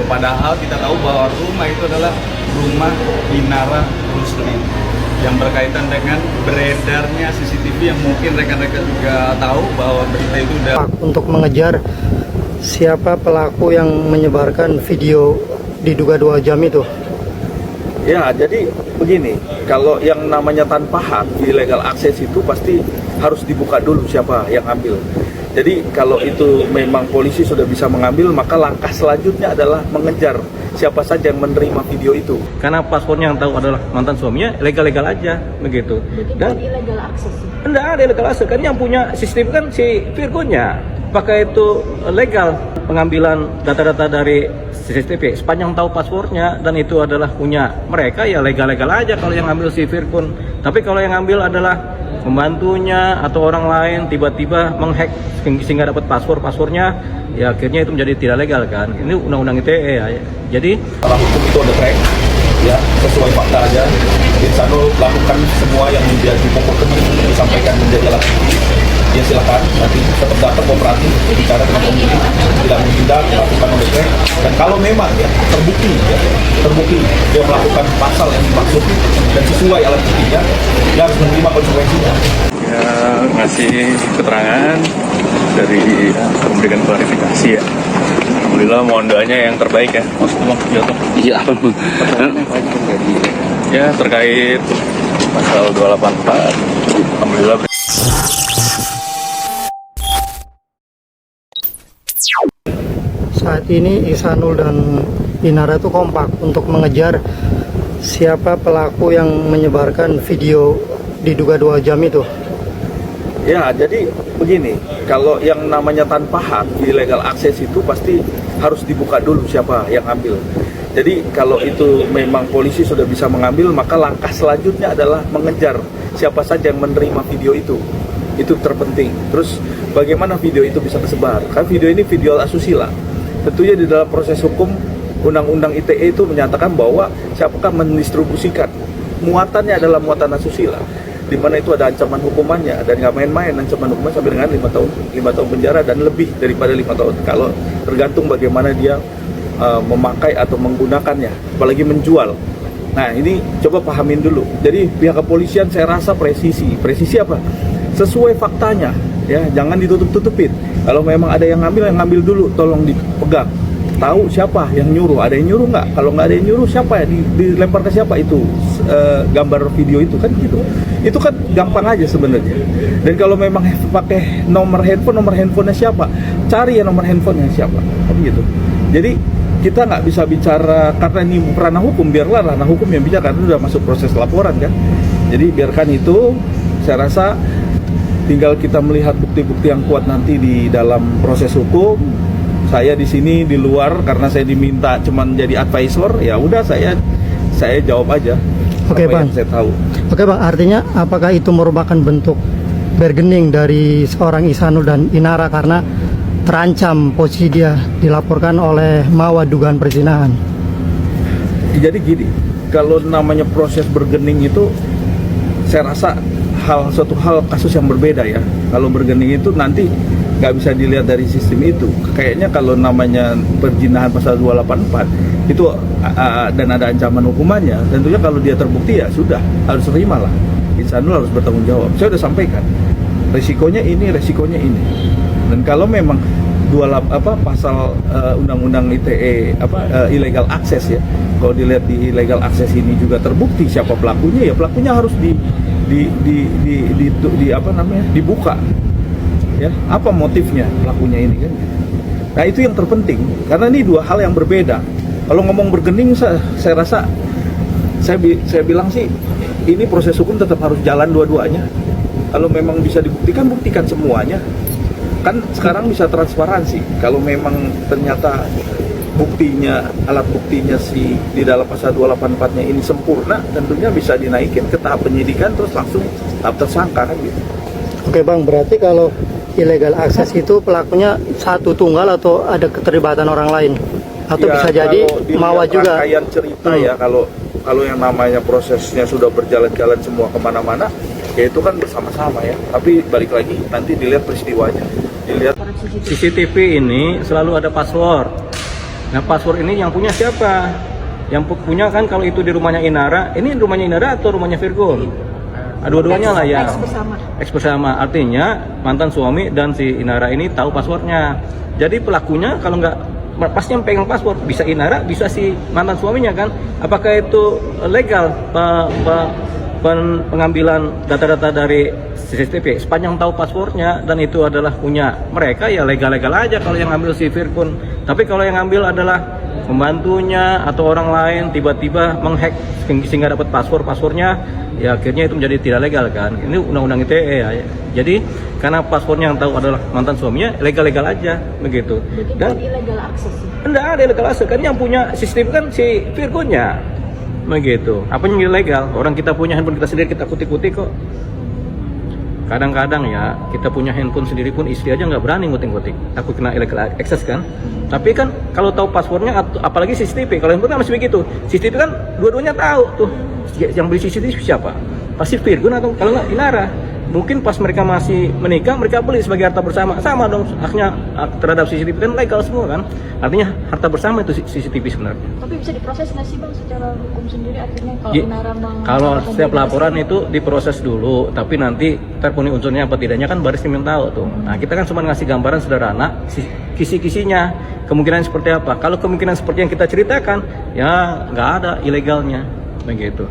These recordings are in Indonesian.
Padahal kita tahu bahwa rumah itu adalah rumah Inara Rusli yang berkaitan dengan beredarnya CCTV yang mungkin rekan-rekan juga tahu bahwa berita itu udah untuk mengejar siapa pelaku yang menyebarkan video diduga 2 jam itu. Ya, jadi begini, kalau yang namanya tanpa hak illegal access itu pasti harus dibuka dulu siapa yang ambil. Jadi kalau itu memang polisi sudah bisa mengambil, maka langkah selanjutnya adalah mengejar siapa saja yang menerima video itu. Karena paspornya yang tahu adalah mantan suaminya, legal-legal aja begitu. Dan illegal akses. enggak ada illegal akses, kan yang punya sistem kan si Virgonya. Apakah itu legal pengambilan data-data dari CCTV? Sepanjang tahu paspornya dan itu adalah punya mereka, ya legal-legal aja kalau yang ambil si Virgon. Tapi kalau yang ambil adalah membantunya atau orang lain tiba-tiba menghack sehingga dapat paspornya, ya akhirnya itu menjadi tidak legal kan. Ini undang-undang ITE ya. Jadi Secara hukum itu ada track, ya sesuai fakta aja. Insanul lakukan semua yang menjadi pokok disampaikan menjadi alat bukti. Ya silakan, nanti tetap datang kooperatif, bicara dengan pemilik, tidak menghindar, melakukan on the track. Dan kalau memang ya terbukti dia melakukan pasal yang dimaksud dan sesuai alat buktinya, dia harus menerima konsekuensinya. Ya, ngasih keterangan dari memberikan klarifikasi ya. Alhamdulillah, mohon doanya yang terbaik ya. Iya. Ya, terkait pasal 284. Alhamdulillah. Saat ini Ihsanul dan Inara itu kompak untuk mengejar siapa pelaku yang menyebarkan video diduga 2 jam itu. Ya, jadi begini, kalau yang namanya tanpa hak illegal access itu pasti harus dibuka dulu siapa yang ambil. Jadi kalau itu memang polisi sudah bisa mengambil, maka langkah selanjutnya adalah mengejar siapa saja yang menerima video itu. Itu terpenting. Terus bagaimana video itu bisa tersebar? Kan video ini video asusila. Tentunya di dalam proses hukum Undang-Undang ITE itu menyatakan bahwa siapakah mendistribusikan, muatannya adalah muatan asusila, di mana itu ada ancaman hukumannya dan nggak main-main ancaman hukuman sampai dengan 5 tahun penjara dan lebih daripada 5 tahun kalau tergantung bagaimana dia memakai atau menggunakannya, apalagi menjual. Nah, ini coba pahamin dulu. Jadi pihak kepolisian saya rasa presisi apa? Sesuai faktanya, ya, jangan ditutup-tutupin. Kalau memang ada yang ngambil dulu, tolong dipegang. Tahu siapa yang nyuruh, ada yang nyuruh nggak? Kalau nggak ada yang nyuruh, siapa ya? Dilempar ke siapa itu gambar video itu kan gitu. Itu kan gampang aja sebenarnya. Dan kalau memang pakai nomor handphonenya siapa? Cari ya nomor handphonenya siapa, kan gitu. Jadi kita nggak bisa bicara karena ini ranah hukum, biarlah ranah hukum yang bicara karena sudah masuk proses laporan kan. Jadi biarkan itu, saya rasa tinggal kita melihat bukti-bukti yang kuat nanti di dalam proses hukum. Saya di sini di luar karena saya diminta cuman jadi advisor, ya udah saya jawab aja. Oke, Bang. Saya tahu. Oke, Bang, artinya apakah itu merupakan bentuk bargaining dari seorang Ihsanul dan Inara karena terancam posisi dia dilaporkan oleh Mawa dugaan perzinahan? Jadi gini, kalau namanya proses bargaining itu saya rasa suatu hal kasus yang berbeda ya. Kalau bargaining itu nanti nggak bisa dilihat dari sistem itu. Kayaknya kalau namanya perzinahan pasal 284 itu dan ada ancaman hukumannya, tentunya kalau dia terbukti ya sudah harus terima lah. Ihsanul harus bertanggung jawab. Saya sudah sampaikan resikonya ini. Dan kalau memang pasal undang-undang ITE illegal access ya. Kalau dilihat di illegal access ini juga terbukti siapa pelakunya, ya pelakunya harus dibuka. Ya, apa motifnya pelakunya ini kan? Nah, itu yang terpenting karena ini dua hal yang berbeda. Kalau ngomong bargaining, saya rasa saya bilang sih ini proses hukum tetap harus jalan dua-duanya. Kalau memang bisa dibuktikan, buktikan semuanya. Kan sekarang bisa transparansi. Kalau memang ternyata alat buktinya di dalam pasal 284-nya ini sempurna, tentunya bisa dinaikin ke tahap penyidikan terus langsung tahap tersangka kan gitu. Oke, Bang, berarti kalau illegal access itu pelakunya satu tunggal atau ada keterlibatan orang lain? Atau ya, bisa jadi Mawa juga? Rangkaian cerita ya, kalau yang namanya prosesnya sudah berjalan-jalan semua kemana-mana, ya itu kan bersama-sama ya. Tapi balik lagi, nanti dilihat peristiwanya. Dilihat CCTV ini selalu ada password. Nah, password ini yang punya siapa? Yang punya kan kalau itu di rumahnya Inara, ini rumahnya Inara atau rumahnya Virgon? Dua-duanya lah ya. Ex bersama. Artinya mantan suami dan si Inara ini tahu passwordnya. Jadi pelakunya kalau nggak pasti yang pegang password bisa Inara, bisa si mantan suaminya kan? Apakah itu legal pengambilan data-data dari CCTV? Sepanjang tahu passwordnya dan itu adalah punya mereka ya legal-legal aja kalau yang ngambil si Virgon. Tapi kalau yang ngambil adalah pembantunya atau orang lain tiba-tiba menghack sehingga dapat passwordnya, ya akhirnya itu menjadi tidak legal kan. Ini undang-undang ITE ya. Jadi karena passwordnya yang tahu adalah mantan suaminya, legal-legal aja begitu. Dan illegal akses. Enggak ada illegal akses kan yang punya sistem kan si Virgonnya begitu. Apa yang ilegal? Orang kita punya handphone kita sendiri kita kutik-kutik kok. Kadang-kadang ya kita punya handphone sendiri pun istri aja nggak berani ngutik-ngutik, takut kena illegal access kan. Tapi kan kalau tahu passwordnya, apalagi CCTV, kalau handphone kan masih begitu. CCTV kan dua-duanya tahu tuh yang beli CCTV siapa, pasti Virgon atau kalau nggak Inara. Mungkin pas mereka masih menikah mereka beli sebagai harta bersama, sama dong haknya terhadap CCTV kan legal semua kan. Artinya harta bersama itu CCTV sebenarnya. Tapi bisa diproses nggak sih Bang secara hukum sendiri akhirnya kalau Inara kalau setiap laporan itu diproses dulu, tapi nanti terpenuhi unsurnya apa tidaknya kan baris krimin tahu tuh. Nah kita kan cuma ngasih gambaran sederhana kisi-kisinya, kemungkinan seperti apa. Kalau kemungkinan seperti yang kita ceritakan, ya nggak ada ilegalnya begitu.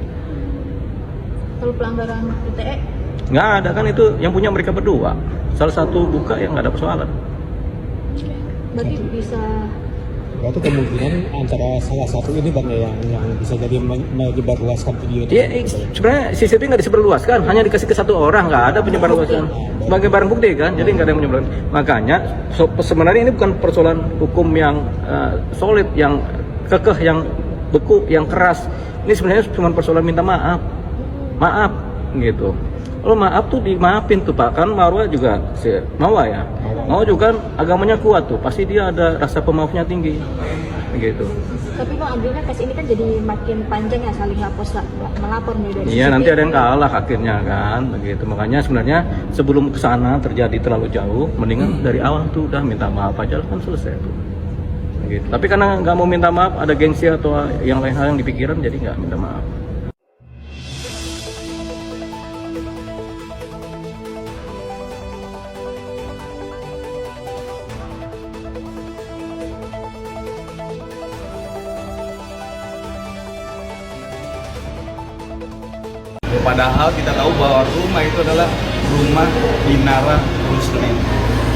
Kalau pelanggaran ITE Nggak ada kan, itu yang punya mereka berdua. Salah satu buka yang nggak ada persoalan. berarti bisa Berarti kemungkinan antara salah satu ini Bang ya yang bisa jadi menyebarluaskan video itu. Iya, sebenarnya CCTV nggak disebarluaskan, hanya dikasih ke satu orang, nggak ada penyebarluasan sebagai barang bukti kan, jadi nggak ada yang menyebarluaskan. Makanya sebenarnya ini bukan persoalan hukum yang solid, yang kekeh, yang beku, yang keras. Ini sebenarnya cuma persoalan minta maaf gitu. Kalau maaf tuh dimaafin tuh Pak, kan Marwah juga Mawa ya. Mawa juga kan agamanya kuat tuh, pasti dia ada rasa pemaafnya tinggi gitu. tapi Bang ambilnya case ini kan jadi makin panjang ya, saling melapor nih dari Iya, CCTV. nanti ada yang kalah akhirnya kan begitu. Makanya sebenarnya sebelum kesana terjadi terlalu jauh, mendingan dari awal tuh udah minta maaf aja kan selesai tuh gitu. Tapi karena nggak mau minta maaf, ada gengsi atau yang lain hal yang dipikiran, jadi nggak minta maaf. Padahal kita tahu bahwa rumah itu adalah rumah Inara Rusli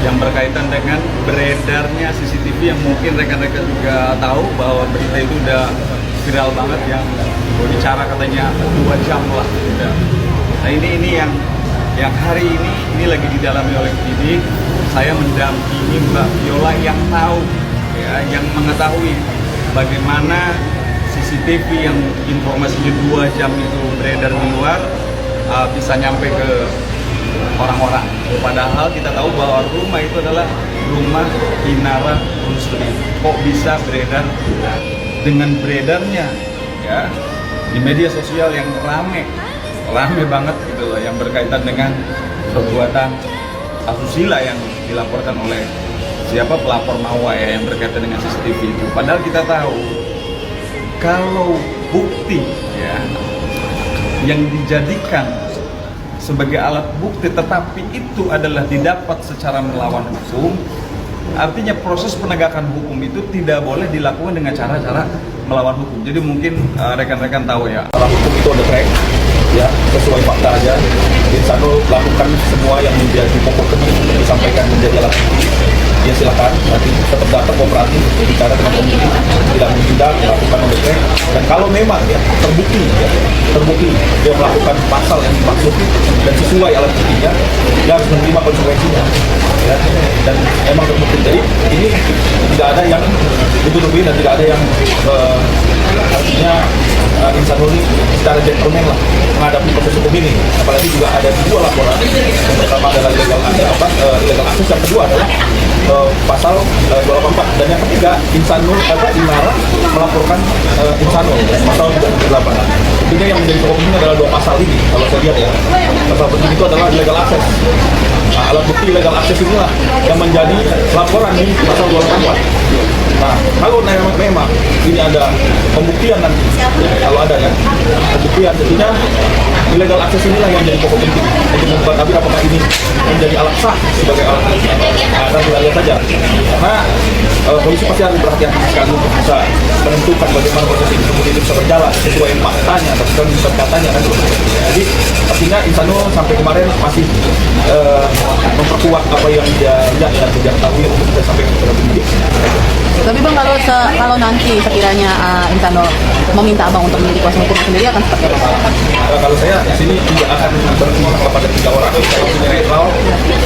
yang berkaitan dengan beredarnya CCTV yang mungkin rekan-rekan juga tahu bahwa berita itu udah viral banget, yang bicara katanya 2 jam lah udah. Nah ini yang hari ini lagi didalami oleh penyidik. Saya mendampingi Mbak Viola yang tahu ya, yang mengetahui bagaimana CCTV yang informasinya 2 jam itu beredar di luar bisa nyampe ke orang-orang. Padahal kita tahu bahwa rumah itu adalah rumah Inara Rusli. Kok bisa beredar? Dengan beredarnya ya di media sosial yang rame banget gitu loh, yang berkaitan dengan perbuatan asusila yang dilaporkan oleh siapa pelapor Mawa ya, yang berkaitan dengan CCTV itu. Padahal kita tahu kalau bukti ya yang dijadikan sebagai alat bukti tetapi itu adalah didapat secara melawan hukum, artinya proses penegakan hukum itu tidak boleh dilakukan dengan cara-cara melawan hukum. Jadi mungkin rekan-rekan tahu ya, Alat hukum itu on the track, ya sesuai fakta aja. Insanul lakukan semua yang menjadi pokok kepentingan disampaikan menjadi alat bukti. Ya silakan, nanti tetap datang kooperatif bicara dengan penyidik, tidak menghindar, melakukan on the track. Dan kalau memang ya terbukti dia melakukan pasal yang dimaksud dan sesuai alat buktinya, dia harus menerima konsekuensinya. Ya, dan memang terbukti. Jadi ini tidak ada yang ditutupi dan tidak ada yang artinya Insanul ini secara gentleman lah menghadapi proses hukum ini. Apalagi juga ada 2 laporan. Yang pertama adalah illegal akses, yang kedua adalah pasal 284, dan yang ketiga Inara melaporkan Insanul pasal 38. Intinya yang menjadi pokok ini adalah 2 pasal ini kalau saya lihat ya. Pasal penting itu adalah illegal akses. Nah, alat bukti illegal akses inilah yang menjadi laporan di pasal 284. Nah, kalau memang ini ada pembuktian nanti, kalau ada ya, pembuktian tentunya illegal access inilah yang jadi pokok penting untuk membuat apakah ini menjadi alat sah sebagai alat bukti. Nah, kita lihat saja, karena polisi pasti harus berhati-hati sekali untuk bisa menentukan bagaimana proses ini kemudian bisa berjalan sesuai faktanya atau sesuai katanya kan. Jadi artinya Insanul sampai kemarin masih memperkuat apa yang dia lihat ya, dia ketahui untuk bisa sampaikan kepada penyidik. Tapi Bang, kalau nanti sekiranya Insanul meminta Abang untuk menjadi kuasa hukum sendiri akan seperti apa? Kalau saya di sini tidak akan berpihak kepada 3 orang, saya punya netral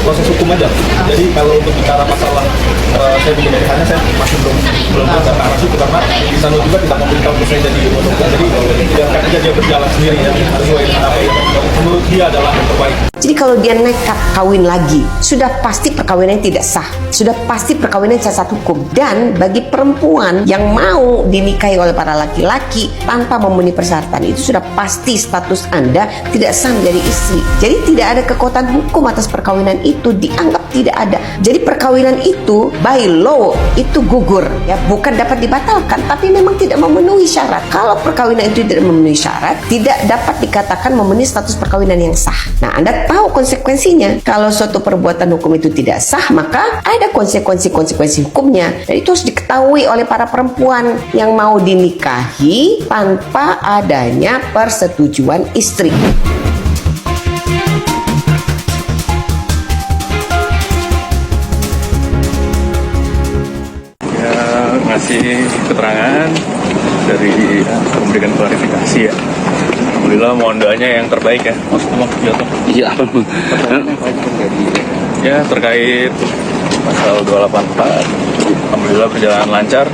proses hukum aja. Jadi kalau untuk bicara masalah saya bikin pilihannya, saya masih belum ke arah situ karena Insanul juga tidak memberitahu saya jadi untuk jadi biarkan aja dia berjalan sendiri ya, sesuai dengan apa yang menurut dia adalah yang terbaik. Jadi kalau dia nekat kawin lagi, sudah pasti perkawinan tidak sah, sudah pasti perkawinan cacat hukum. Dan bagi perempuan yang mau dinikahi oleh para laki-laki tanpa memenuhi persyaratan, itu sudah pasti status Anda tidak sah menjadi istri. Jadi tidak ada kekuatan hukum atas perkawinan itu, dianggap tidak ada. Jadi perkawinan itu by law itu gugur ya, bukan dapat dibatalkan, tapi memang tidak memenuhi syarat. Kalau perkawinan itu tidak memenuhi syarat, tidak dapat dikatakan memenuhi status perkawinan yang sah. Nah, Anda tahu konsekuensinya. Kalau suatu perbuatan hukum itu tidak sah, maka ada konsekuensi hukumnya. Dan itu harus diketahui oleh para perempuan yang mau dinikahi tanpa adanya persetujuan istri. Ya, ngasih keterangan dari memberikan klarifikasi ya. Alhamdulillah mohon doanya yang terbaik ya. Iya. Ya, terkait pasal 284. Alhamdulillah berjalan lancar.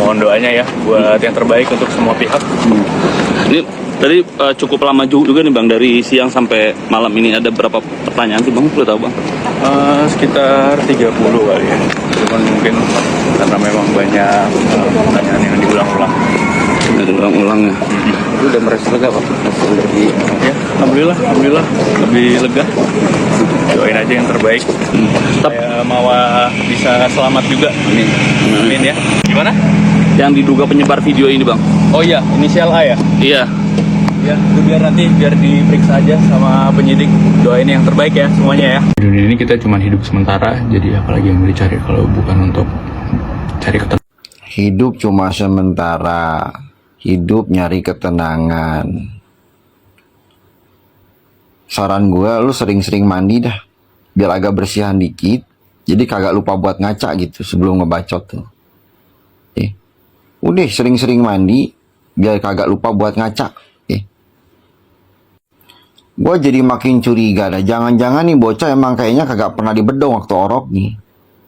Mohon doanya ya buat yang terbaik untuk semua pihak. Ini tadi cukup lama juga nih Bang, dari siang sampai malam ini ada berapa pertanyaan sih Bang? Boleh tahu Bang? Sekitar 30 kali ya. Cuman mungkin karena memang banyak pertanyaan yang diulang-ulang. Ulang-ulang ya. Itu udah merasa lega Pak. Ya, alhamdulillah lebih lega. Doain aja yang terbaik. Saya mau bisa selamat juga. Amin ya. Gimana? Yang diduga penyebar video ini Bang. Oh iya, inisial A ya? Iya. Ya, itu biar diperiksa aja sama penyidik. Doain yang terbaik ya semuanya ya. Di dunia ini kita cuma hidup sementara, jadi apalagi yang mau dicari kalau bukan untuk cari ketenangan. Hidup cuma sementara, hidup nyari ketenangan. Saran gue, lu sering-sering mandi dah, biar agak bersihan dikit, jadi kagak lupa buat ngaca gitu sebelum ngebacot tuh. Udah sering-sering mandi, biar kagak lupa buat ngaca. Gue jadi makin curiga dah, jangan-jangan nih bocah emang kayaknya kagak pernah dibedong waktu orok nih.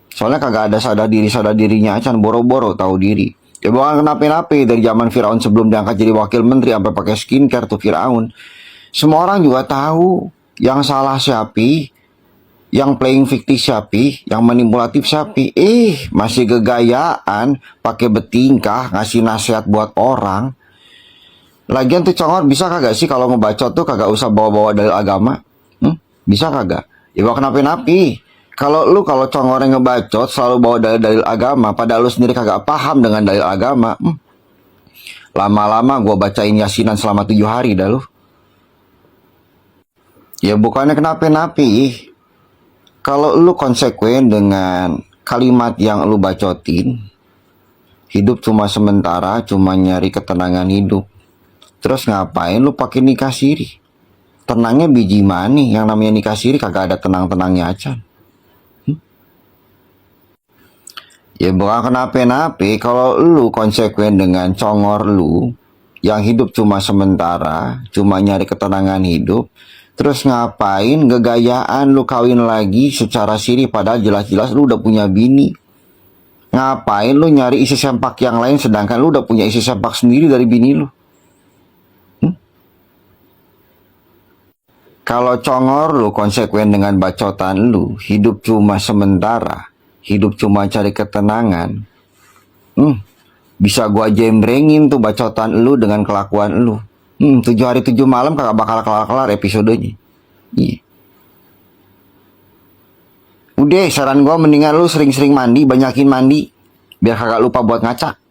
Soalnya kagak ada sadar dirinya acan, boro-boro tahu diri. Ya bukan kenapa-napa dari zaman Firaun sebelum diangkat jadi wakil menteri sampai pakai skincare tuh Firaun. Semua orang juga tahu yang salah siapa, yang playing victim siapa, yang manipulatif siapa. Masih gegayaan, pakai betingkah, ngasih nasihat buat orang. Lagian tuh congor bisa kagak sih kalau ngebacot tuh kagak usah bawa-bawa dalil agama? Bisa kagak? Ya bukan kenapa-napa. Kalau congor yang ngebacot selalu bawa dalil agama, padahal lu sendiri kagak paham dengan dalil agama, lama-lama gua bacain yasinan selama 7 hari dah lu. Ya bukannya kenapa-napa. Kalau lu konsekuen dengan kalimat yang lu bacotin, hidup cuma sementara, cuma nyari ketenangan hidup. Terus ngapain lu pakai nikah siri? Tenangnya biji mani, yang namanya nikah siri kagak ada tenang-tenangnya acan. Ya bukan kenapa-napa kalau lu konsekuen dengan congor lu yang hidup cuma sementara, cuma nyari ketenangan hidup, terus ngapain gegayaan lu kawin lagi secara siri padahal jelas-jelas lu udah punya bini. Ngapain lu nyari isi sempak yang lain sedangkan lu udah punya isi sempak sendiri dari bini lu? Kalau congor lu konsekuen dengan bacotan lu, hidup cuma sementara, hidup cuma cari ketenangan, bisa gua jembrengin tuh bacotan lu dengan kelakuan lu. 7 hari 7 malam kagak bakal kelar-kelar episodenya. Iya. Udah, saran gua mendingan lu sering-sering mandi, banyakin mandi, biar kagak lupa buat ngaca.